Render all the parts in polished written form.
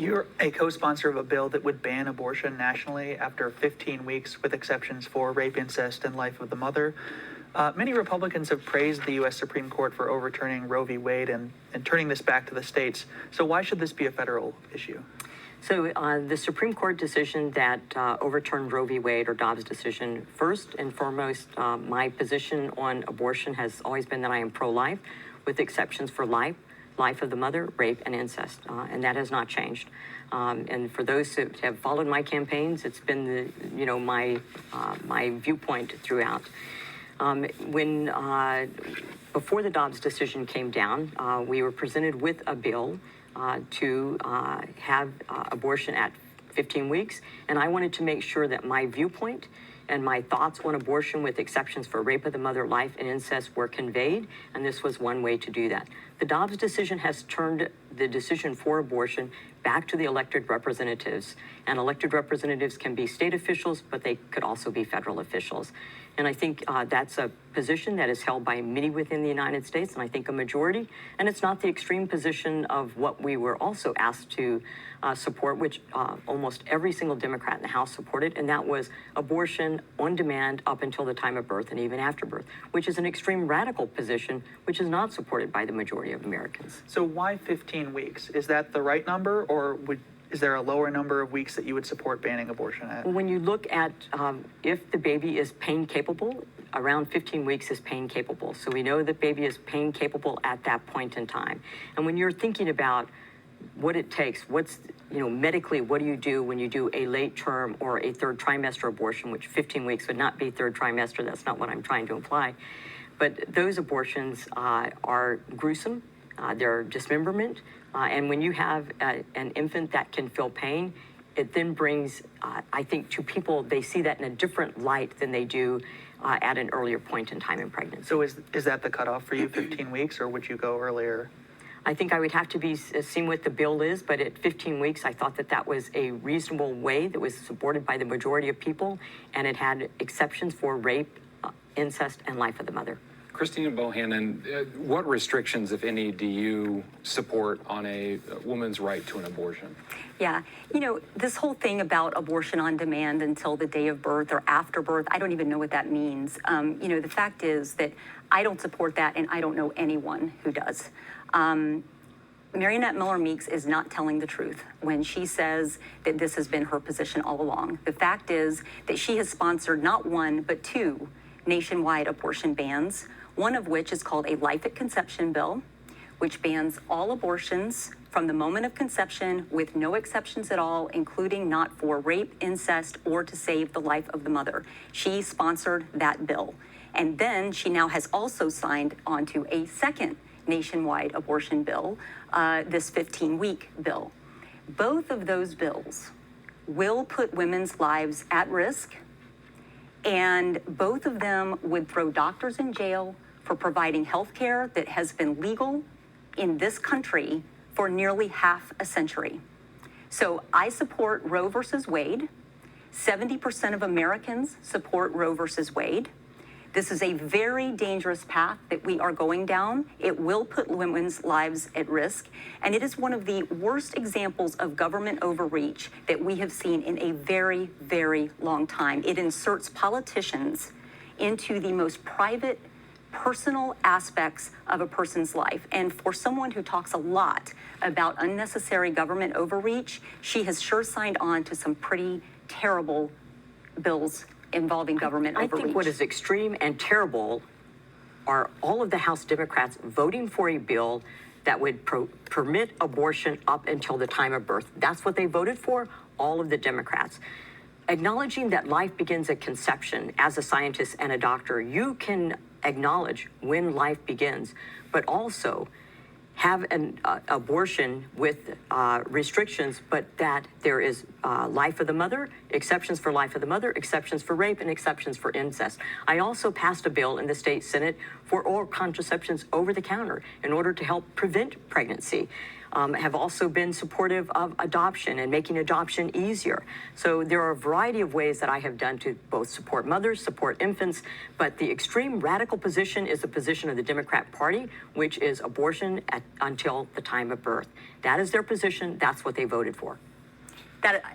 You're a co-sponsor of a bill that would ban abortion nationally after 15 weeks, with exceptions for rape, incest, and life of the mother. Many Republicans have praised the U.S. Supreme Court for overturning Roe v. Wade and turning this back to the states. So why should this be a federal issue? So the Supreme Court decision that overturned Roe v. Wade, or Dobbs decision, first and foremost, my position on abortion has always been that I am pro-life, with exceptions for life of the mother, rape, and incest, and that has not changed. And for those who have followed my campaigns, it's been my viewpoint throughout. Before the Dobbs decision came down, we were presented with a bill to have abortion at 15 weeks, and I wanted to make sure that my viewpoint and my thoughts on abortion, with exceptions for rape of the mother, life, and incest, were conveyed, and this was one way to do that. The Dobbs decision has turned the decision for abortion back to the elected representatives, and elected representatives can be state officials, but they could also be federal officials. And I think that's a position that is held by many within the United States, and I think a majority. And it's not the extreme position of what we were also asked to support, which almost every single Democrat in the House supported, and that was abortion on demand up until the time of birth and even after birth, which is an extreme radical position, which is not supported by the majority of Americans. So why 15 weeks? Is that the right number, or is there a lower number of weeks that you would support banning abortion at? When you look at if the baby is pain capable, around 15 weeks is pain capable. So we know that baby is pain capable at that point in time. And when you're thinking about what it takes, medically, what do you do when you do a late term or a third trimester abortion, which 15 weeks would not be third trimester. That's not what I'm trying to imply. But those abortions are gruesome. They're dismemberment. And when you have an infant that can feel pain, it then brings, I think, to people, they see that in a different light than they do at an earlier point in time in pregnancy. So is that the cutoff for you, 15 weeks, or would you go earlier? I think I would have to be seeing what the bill is, but at 15 weeks, I thought that was a reasonable way that was supported by the majority of people, and it had exceptions for rape, incest, and life of the mother. Christina Bohannon, what restrictions, if any, do you support on a woman's right to an abortion? Yeah, this whole thing about abortion on demand until the day of birth or after birth, I don't even know what that means. The fact is that I don't support that, and I don't know anyone who does. Mariannette Miller Meeks is not telling the truth when she says that this has been her position all along. The fact is that she has sponsored not one, but two nationwide abortion bans, one of which is called a Life at Conception bill, which bans all abortions from the moment of conception with no exceptions at all, including not for rape, incest, or to save the life of the mother. She sponsored that bill. And then she now has also signed onto a second nationwide abortion bill, this 15-week bill. Both of those bills will put women's lives at risk, and both of them would throw doctors in jail for providing health care that has been legal in this country for nearly half a century. So I support Roe versus Wade. 70% of Americans support Roe versus Wade. This is a very dangerous path that we are going down. It will put women's lives at risk, and it is one of the worst examples of government overreach that we have seen in a very, very long time. It inserts politicians into the most private, personal aspects of a person's life. And for someone who talks a lot about unnecessary government overreach, she has sure signed on to some pretty terrible bills involving government overreach. I think what is extreme and terrible are all of the House Democrats voting for a bill that would permit abortion up until the time of birth. That's what they voted for, all of the Democrats. Acknowledging that life begins at conception, as a scientist and a doctor, you can acknowledge when life begins, but also have an abortion with restrictions, but that there is life of the mother, exceptions for life of the mother, exceptions for rape, and exceptions for incest. I also passed a bill in the state Senate for oral contraceptions over the counter in order to help prevent pregnancy. have also been supportive of adoption and making adoption easier. So there are a variety of ways that I have done to both support mothers, support infants, but the extreme radical position is the position of the Democrat Party, which is abortion until the time of birth. That is their position. That's what they voted for.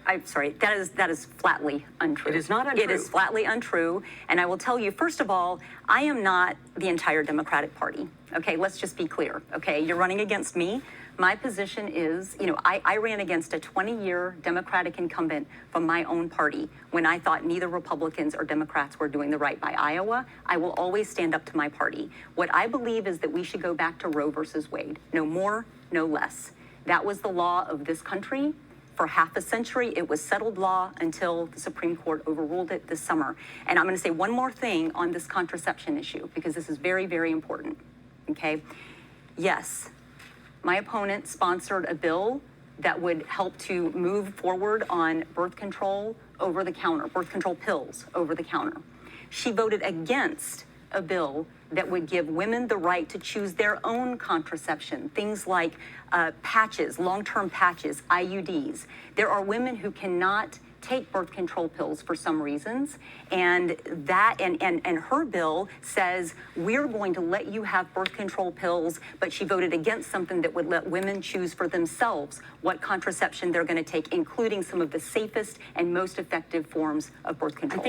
I'm sorry, that is flatly untrue. It is not untrue. It is flatly untrue. And I will tell you, first of all, I am not the entire Democratic Party. Okay, let's just be clear. Okay, you're running against me. My position is, I ran against a 20-year Democratic incumbent from my own party when I thought neither Republicans or Democrats were doing the right by Iowa. I will always stand up to my party. What I believe is that we should go back to Roe versus Wade. No more, no less. That was the law of this country. For half a century, it was settled law until the Supreme Court overruled it this summer. And I'm going to say one more thing on this contraception issue, because this is very, very important. Okay? Yes, my opponent sponsored a bill that would help to move forward on birth control over the counter, birth control pills over the counter. She voted against a bill that would give women the right to choose their own contraception, things like patches, long-term patches, IUDs. There are women who cannot take birth control pills for some reasons, and her bill says we're going to let you have birth control pills, but she voted against something that would let women choose for themselves what contraception they're going to take, including some of the safest and most effective forms of birth control.